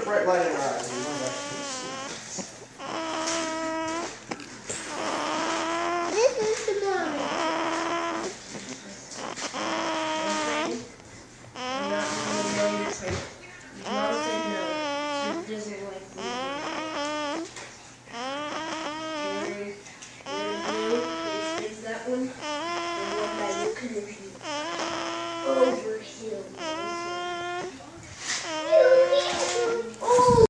bright light in our eyes. We want that. This is the mommy. I'm not going to know your trick. Mom said no. She doesn't like me. Is that one? The one that you can repeat. Oh.